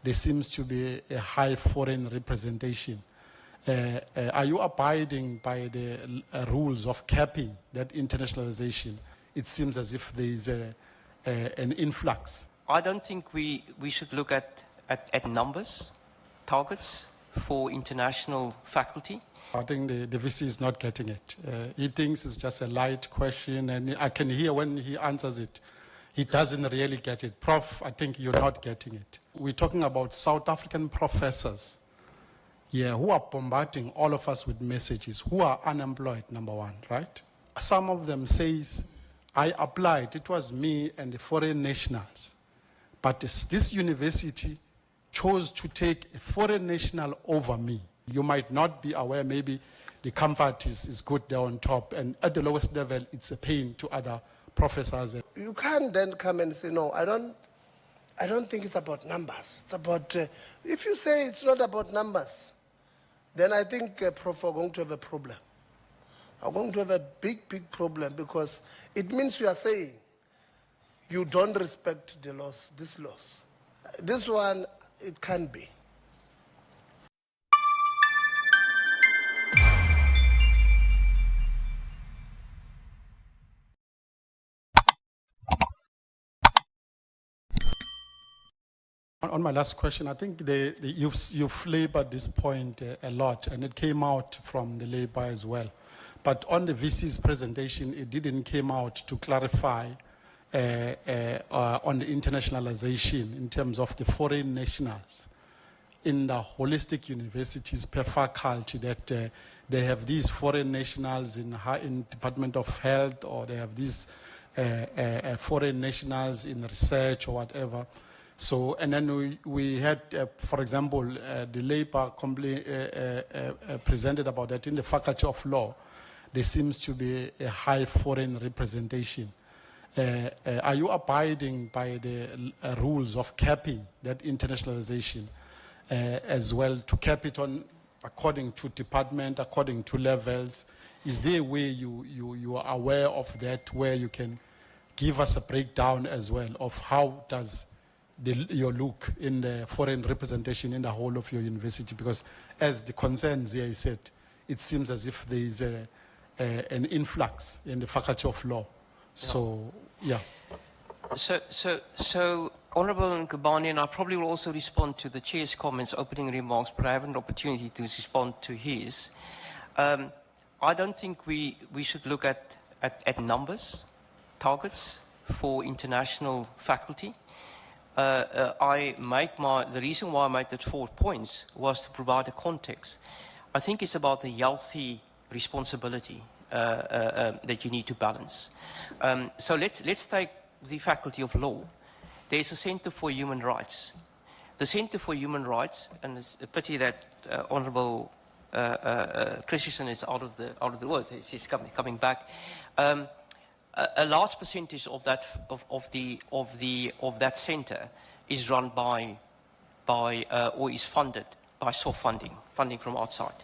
there seems to be a high foreign representation. Are you abiding by the rules of capping that internationalization? It seems as if there is an influx. I don't think we should look at numbers, targets for international faculty. I think the VC is not getting it. He thinks it's just a light question, and I can hear when he answers it, he doesn't really get it. Prof, I think you're not getting it. We're talking about South African professors, who are bombarding all of us with messages, who are unemployed, number one, right? Some of them says, I applied, it was me and the foreign nationals. But this university chose to take a foreign national over me. You might not be aware, maybe the comfort is good there on top, and at the lowest level, it's a pain to other professors. You can't then come and say, no, I don't think it's about numbers. It's about, if you say it's not about numbers, then I think, Prof, we're going to have a problem. We're going to have a big, big problem, because it means you are saying you don't respect the laws, this laws. This one, it can be. On my last question, I think you've labored this point a lot, and it came out from the labor as well. But on the VC's presentation, it didn't come out to clarify on the internationalization in terms of the foreign nationals in the holistic universities per faculty, that they have these foreign nationals in Department of Health, or they have these foreign nationals in research or whatever. So, and then we had, for example, the labor presented about that in the Faculty of Law. There seems to be a high foreign representation. Are you abiding by the rules of capping that internationalization as well, to cap it on according to department, according to levels? Is there a way you are aware of that, where you can give us a breakdown as well of how does your look in the foreign representation in the whole of your university? Because as the concerns here said, it seems as if there is an influx in the Faculty of Law. So, yeah. So Honourable Nkubani, and I probably will also respond to the Chair's comments, opening remarks, but I have an opportunity to respond to his. I don't think we should look at numbers, targets for international faculty. The reason why I made that 4 points was to provide a context. I think it's about the healthy responsibility that you need to balance. So let's take the Faculty of Law. There's a Centre for Human Rights. The Centre for Human Rights, and it's a pity that Honourable Christensen is out of the world. He's coming back. A large percentage of that centre is run by or is funded by soft funding from outside.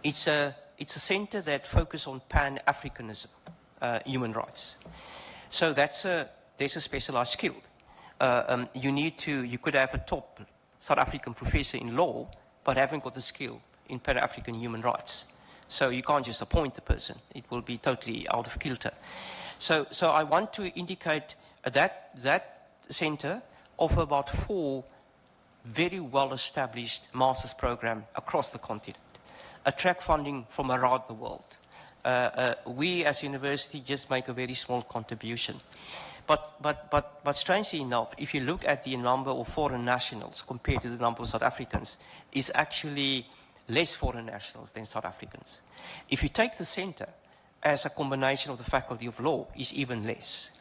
It's a centre that focuses on Pan-Africanism, human rights. So there's a specialised skill. You could have a top South African professor in law, but haven't got the skill in Pan-African human rights. So you can't just appoint the person. It will be totally out of kilter. So I want to indicate that centre offers about 4 very well-established master's programs across the continent, attract funding from around the world. We as a university just make a very small contribution. But strangely enough, if you look at the number of foreign nationals compared to the number of South Africans, it's actually less foreign nationals than South Africans. If you take the centre as a combination of the Faculty of Law, is even less.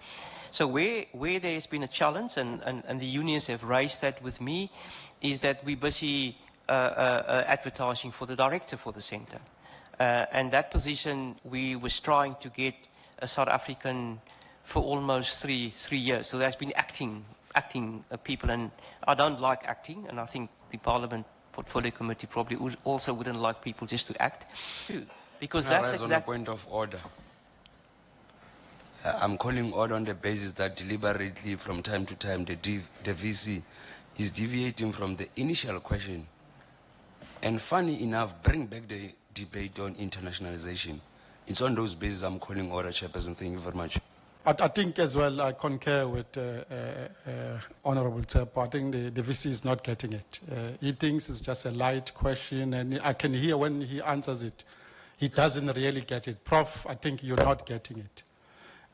So where there has been a challenge, and the unions have raised that with me, is that we're busy advertising for the director for the centre. And that position, we was trying to get a South African for almost three years. So there's been acting people, and I don't like acting, and I think the Parliament Portfolio Committee probably also wouldn't like people just to act. Because that's exactly... on a point of order. I'm calling order on the basis that deliberately from time to time the VC is deviating from the initial question. And funny enough, bring back the debate on internationalization. It's on those bases I'm calling order, Chairperson. Thank you very much. I think as well, I concur with Honorable Tsepo. I think the VC is not getting it. He thinks it's just a light question, and I can hear when he answers it, he doesn't really get it. Prof, I think you're not getting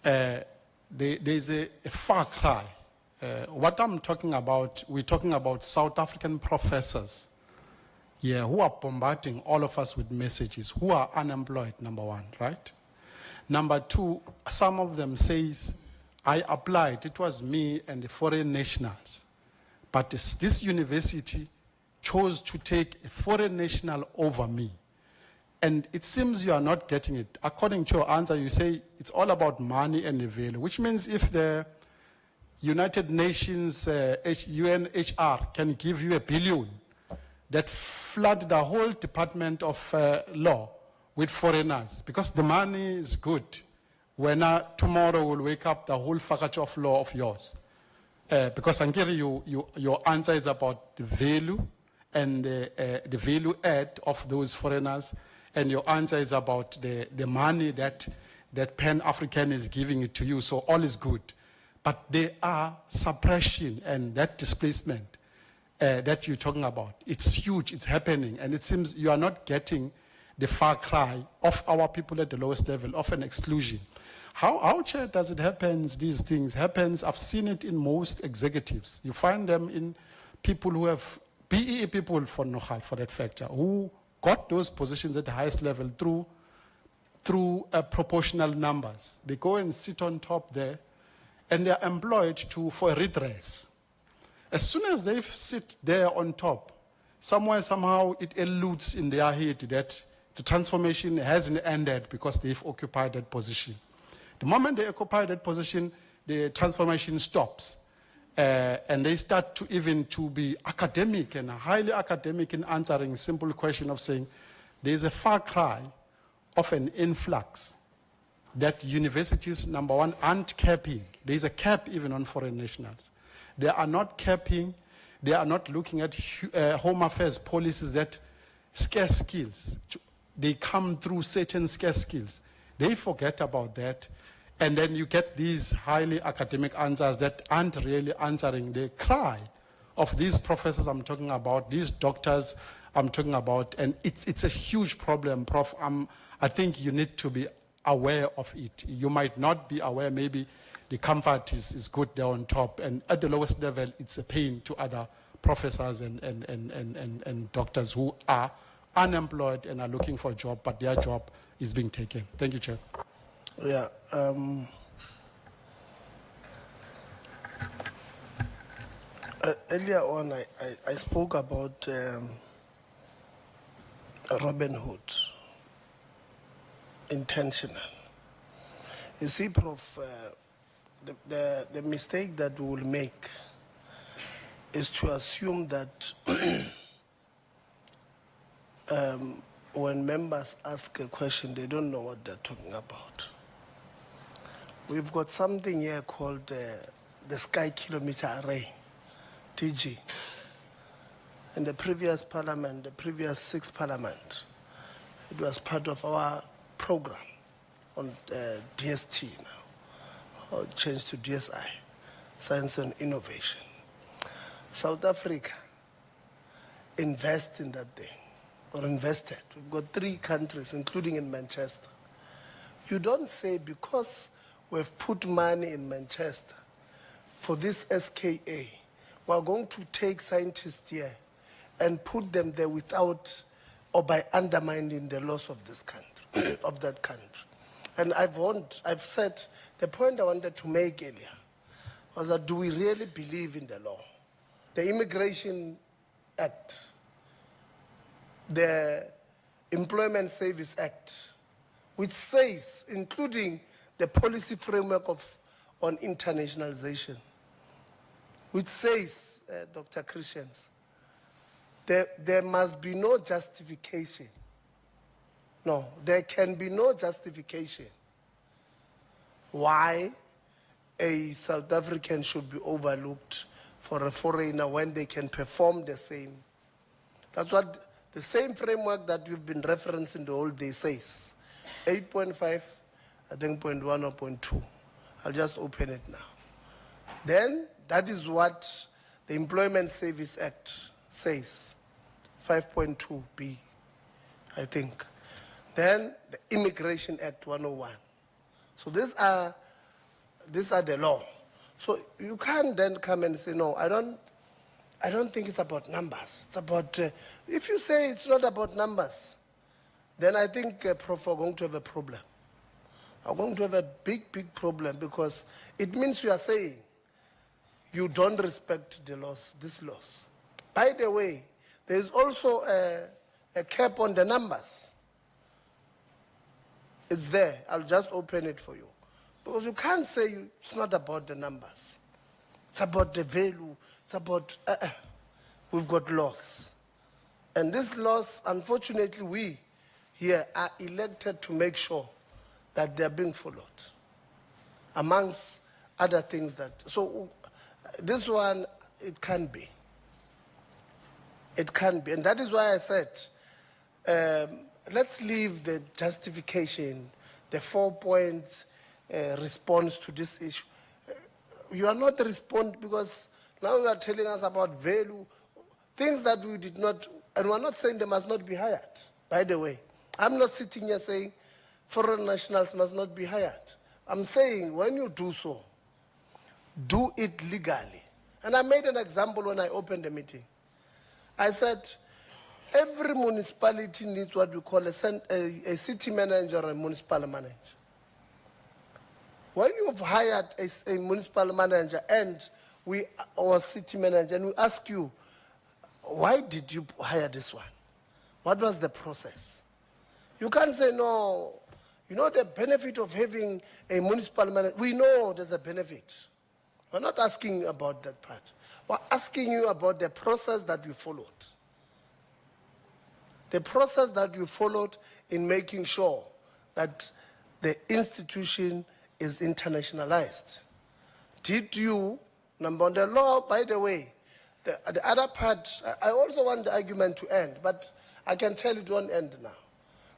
it. There's a far cry. What I'm talking about, we're talking about South African professors, who are bombarding all of us with messages, who are unemployed, number one, right? Number two, some of them says, I applied, it was me and the foreign nationals. But this university chose to take a foreign national over me. And it seems you are not getting it. According to your answer, you say it's all about money and the value, which means if the United Nations UNHR can give you $1 billion that flood the whole Department of Law with foreigners, because the money is good. When tomorrow we'll wake up the whole faculty of law of yours. Because Angeri, your answer is about the value and the value add of those foreigners, and your answer is about the money that Pan-African is giving it to you, so all is good. But there are suppression and that displacement that you're talking about. It's huge, it's happening, and it seems you are not getting the far cry of our people at the lowest level of an exclusion. How, Chair, does it happen? These things happens. I've seen it in most executives. You find them in people who have BEE people for Nohal, for that factor, who got those positions at the highest level through proportional numbers. They go and sit on top there, and they are employed for a redress. As soon as they sit there on top, somehow it eludes in their head that the transformation hasn't ended because they've occupied that position. The moment they occupy that position, the transformation stops. And they start to be academic and highly academic in answering simple question of saying, there's a far cry of an influx that universities, number one, aren't capping. There's a cap even on foreign nationals. They are not capping. They are not looking at home affairs policies that scarce skills. They come through certain scarce skills. They forget about that. And then you get these highly academic answers that aren't really answering the cry of these professors I'm talking about, these doctors I'm talking about. And it's a huge problem, Prof. I think you need to be aware of it. You might not be aware, maybe the comfort is good there on top. And at the lowest level, it's a pain to other professors and doctors who are unemployed and are looking for a job, but their job is being taken. Thank you, Chair. Yeah. Earlier on, I spoke about Robin Hood, intentional. You see, Prof, the mistake that we will make is to assume that when members ask a question, they don't know what they're talking about. We've got something here called the Sky Kilometer Array, TG. In the previous parliament, the previous sixth parliament, it was part of our program on DST now, or changed to DSI, Science and Innovation. South Africa invest in that thing, or invested. We've got 3 countries, including in Manchester. You don't say because we've put money in Manchester for this SKA, we're going to take scientists here and put them there without or by undermining the laws of this country, of that country. And I've said, the point I wanted to make earlier was that do we really believe in the law? The Immigration Act, the Employment Service Act, which says, including the policy framework on internationalization, which says, Dr. Christians, there must be no justification. No, there can be no justification why a South African should be overlooked for for a foreigner when they can perform the same. That's what the same framework that we've been referencing the whole day says. 8.5, I think 0.1 or 0.2. I'll just open it now. Then that is what the Employment Service Act says, 5.2b, I think. Then the Immigration Act 101. So these are the law. So you can't then come and say, no, I don't think it's about numbers. It's about, if you say it's not about numbers, then I think, Prof, we're going to have a problem. We're going to have a big, big problem, because it means you are saying you don't respect the laws, these laws. By the way, there is also a cap on the numbers. It's there. I'll just open it for you. Because you can't say it's not about the numbers. It's about the value. It's about, we've got laws. And these laws, unfortunately, we here are elected to make sure that they're being followed, amongst other things that, so this one, it can be. It can be. And that is why I said, let's leave the justification, the 4-point response to this issue. You are not responding, because now you are telling us about value, things that we did not, and we're not saying they must not be hired, by the way. I'm not sitting here saying foreign nationals must not be hired. I'm saying when you do so, do it legally. And I made an example when I opened the meeting. I said, every municipality needs what we call a city manager or a municipal manager. When you've hired a municipal manager or city manager, and we ask you, why did you hire this one? What was the process? You can't say, no, you know the benefit of having a municipal manager. We know there's a benefit. We're not asking about that part. We're asking you about the process that you followed. The process that you followed in making sure that the institution is internationalized. Did you, number one, the law, by the way, the other part, I also want the argument to end, but I can tell it won't end now.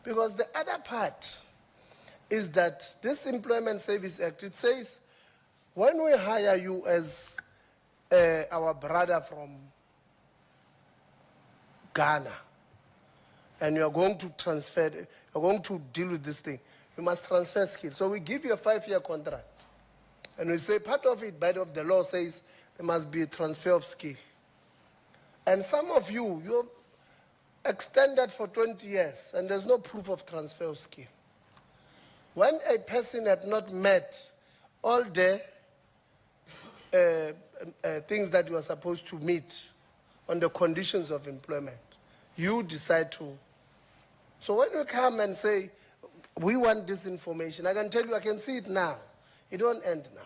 Because the other part is that this Employment Service Act, it says, when we hire you as our brother from Ghana, and you're going to transfer, you're going to deal with this thing, you must transfer skills. So we give you a 5-year contract. And we say part of it, by the law says, there must be a transfer of skill. And some of you, you've extended for 20 years, and there's no proof of transfer of skill. When a person had not met all the things that you are supposed to meet on the conditions of employment, you decide to. So when you come and say, we want this information, I can tell you, I can see it now. It won't end now.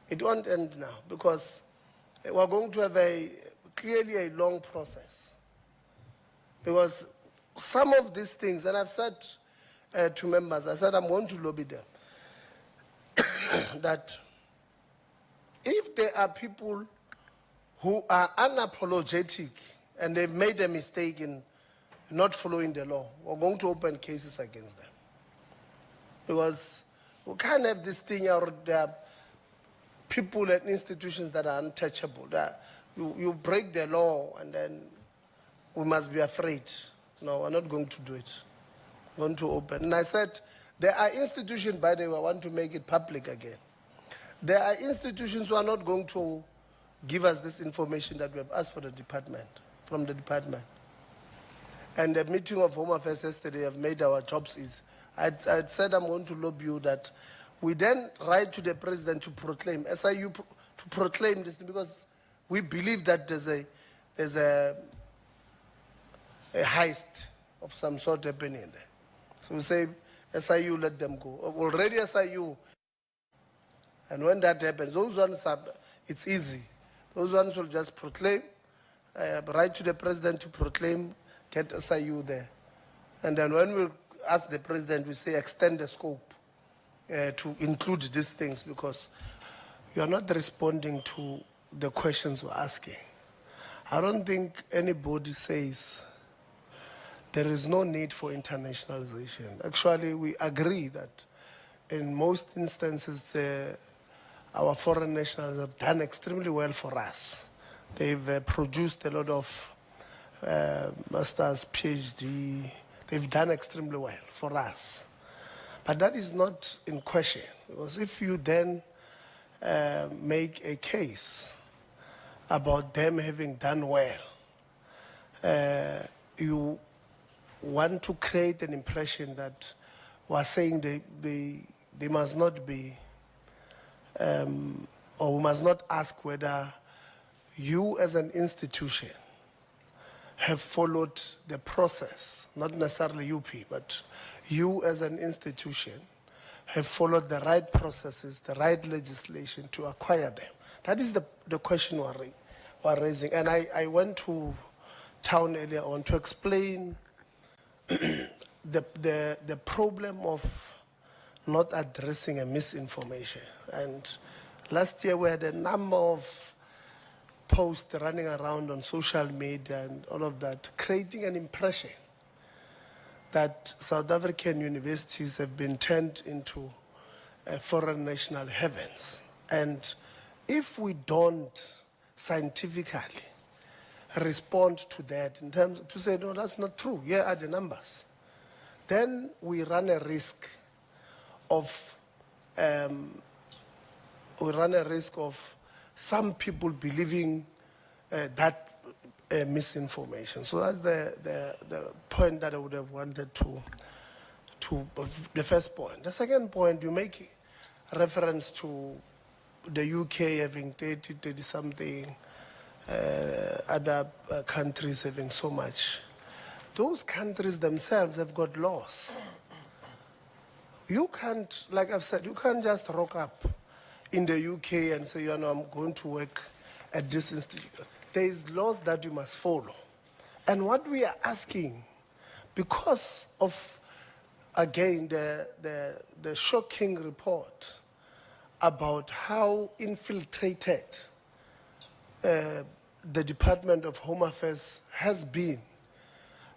It won't end now, because we're going to have clearly a long process. Because some of these things, and I've said to members, I said I'm going to lobby them, that if there are people who are unapologetic and they've made a mistake in not following the law, we're going to open cases against them. Because we can't have this thing, or there are people and institutions that are untouchable. That you break the law and then we must be afraid. No, we're not going to do it. We're going to open. And I said, there are institutions, by the way, I want to make it public again. There are institutions who are not going to give us this information that we have asked for from the department. And the meeting of Home Affairs yesterday have made our jobs easy. I'd said I'm going to lobby you that we then write to the president to proclaim, SIU to proclaim this, because we believe that there's a heist of some sort happening there. So we say, SIU, let them go. Already SIU. And when that happens, those ones are, it's easy. Those ones will just proclaim, write to the president to proclaim, get SIU there. And then when we ask the president, we say extend the scope to include these things, because you are not responding to the questions we're asking. I don't think anybody says there is no need for internationalization. Actually, we agree that in most instances, our foreign nationals have done extremely well for us. They've produced a lot of masters, PhD. They've done extremely well for us. But that is not in question, because if you then make a case about them having done well, you want to create an impression that we're saying they must not be, or we must not ask whether you as an institution have followed the process, not necessarily UP, but you as an institution have followed the right processes, the right legislation to acquire them. That is the question we're raising. And I went to town earlier on to explain the problem of not addressing a misinformation. And last year we had a number of posts running around on social media and all of that, creating an impression that South African universities have been turned into foreign national heavens. And if we don't scientifically respond to that in terms to say, no, that's not true, here are the numbers, then we run a risk of some people believing that misinformation. So that's the point that I would have wanted to the first point. The second point, you make reference to the UK having 30 something, other countries having so much. Those countries themselves have got laws. You can't, like I've said, you can't just rock up in the UK and say, I'm going to work at this institute. There is laws that you must follow. And what we are asking, because of, again, the shocking report about how infiltrated the Department of Home Affairs has been,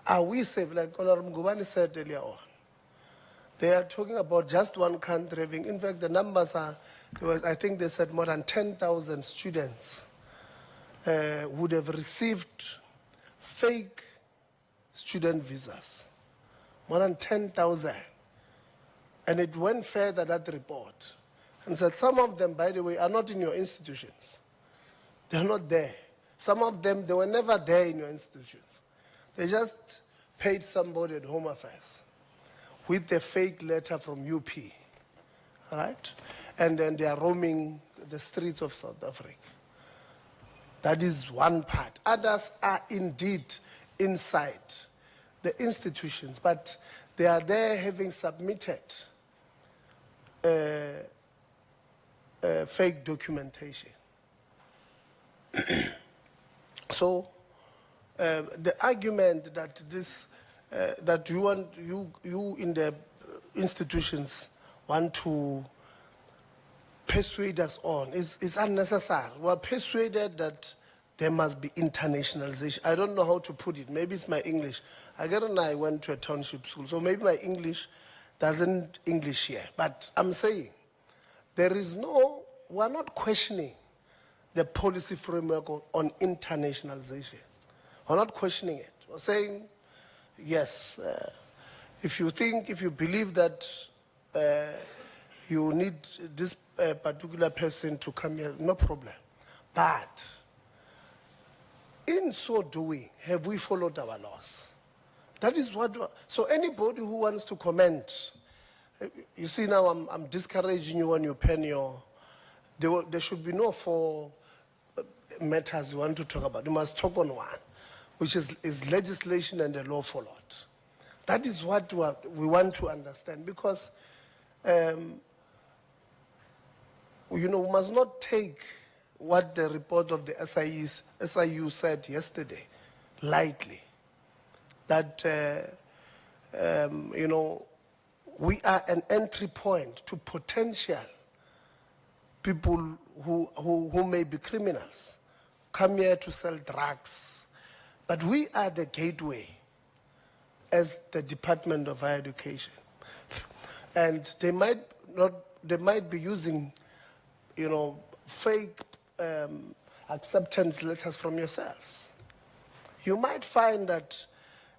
are we safe? Like Honorable Ngubane said earlier on, they are talking about just one country having, in fact, the numbers are, I think they said more than 10,000 students would have received fake student visas. More than 10,000. And it went further, that report, and said some of them, by the way, are not in your institutions. They're not there. Some of them, they were never there in your institutions. They just paid somebody at Home Affairs with a fake letter from UP, right? And then they are roaming the streets of South Africa. That is one part. Others are indeed inside the institutions, but they are there having submitted fake documentation. So the argument that this that you in the institutions want to persuade us on is unnecessary. We're persuaded that there must be internationalization. I don't know how to put it. Maybe it's my English. Again, I went to a township school, so maybe my English doesn't English here. But I'm saying we're not questioning the policy framework on internationalization. We're not questioning it. We're saying, yes, if you believe that you need this particular person to come here, no problem. But in so doing, have we followed our laws? That is what, so anybody who wants to comment, you see now I'm discouraging you when you pen your, there should be no four matters you want to talk about. You must talk on one, which is legislation and the law followed. That is what we want to understand, because we must not take what the report of the SIU said yesterday lightly. That we are an entry point to potential people who may be criminals, come here to sell drugs. But we are the gateway as the Department of Higher Education. And they might be using, fake acceptance letters from yourselves. You might find that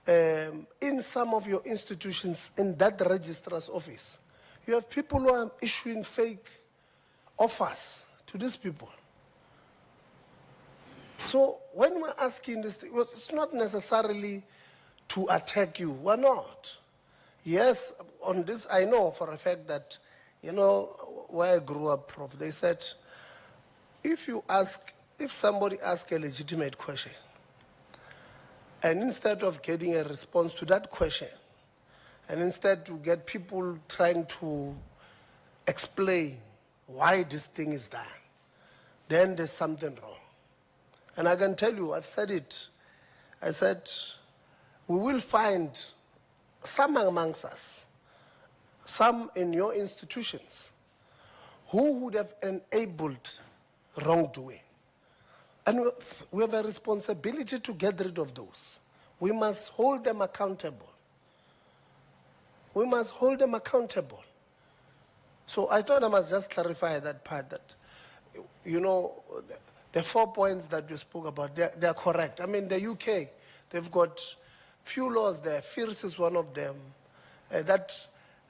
in some of your institutions, in that registrar's office, you have people who are issuing fake offers to these people. So when we're asking this thing, well, it's not necessarily to attack you. We're not. Yes, on this, I know for a fact that, where I grew up, Prof, they said, if somebody asks a legitimate question, and instead of getting a response to that question, and instead to get people trying to explain why this thing is done, then there's something wrong. And I can tell you, I've said it. I said, we will find some amongst us, some in your institutions, who would have enabled wrongdoing. And we have a responsibility to get rid of those. We must hold them accountable. We must hold them accountable. So I thought I must just clarify that part, that, the 4 points that you spoke about, they're correct. I mean, the UK, they've got few laws there. FIRS is one of them that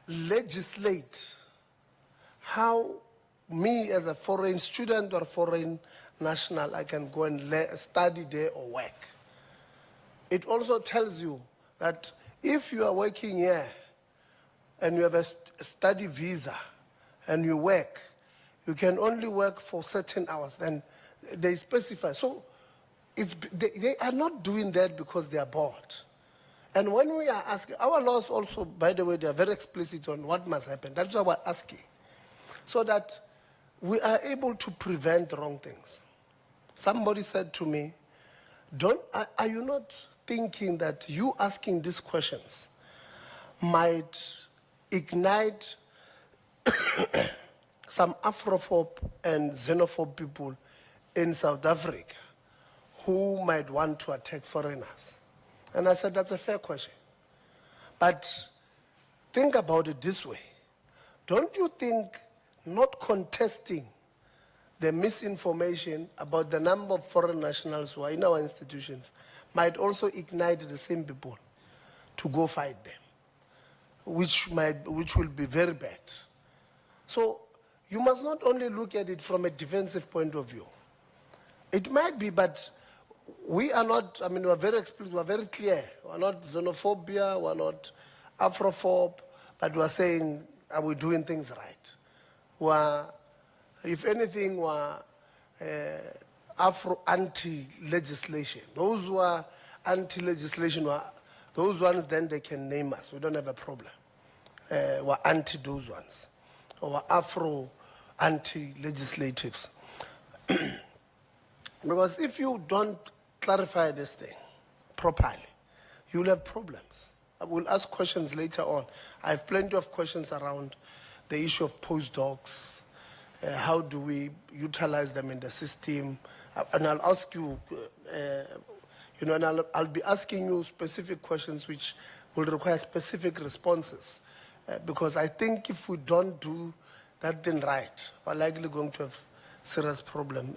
legislate how me as a foreign student or foreign national, I can go and study there or work. It also tells you that if you are working here and you have a study visa and you work, you can only work for certain hours. Then they specify. So they are not doing that because they are bored. And when we are asking, our laws also, by the way, they are very explicit on what must happen. That's why we're asking. So that we are able to prevent wrong things. Somebody said to me, are you not thinking that you asking these questions might ignite some Afrophobe and xenophobe people in South Africa who might want to attack foreigners? And I said, that's a fair question. But think about it this way. Don't you think not contesting the misinformation about the number of foreign nationals who are in our institutions might also ignite the same people to go fight them, which will be very bad. So you must not only look at it from a defensive point of view. It might be, but we are not, we're very explicit, we're very clear. We're not xenophobia, we're not Afrophobe, but we're saying, are we doing things right? We're, if anything, we're anti-legislation. Those who are anti-legislation, those ones, then they can name us. We don't have a problem. We're anti those ones. Or we're anti-legislatives. Because if you don't clarify this thing properly, you'll have problems. I will ask questions later on. I have plenty of questions around the issue of postdocs. How do we utilize them in the system? And I'll ask you, and I'll be asking you specific questions which will require specific responses. Because I think if we don't do that thing right, we're likely going to have serious problem.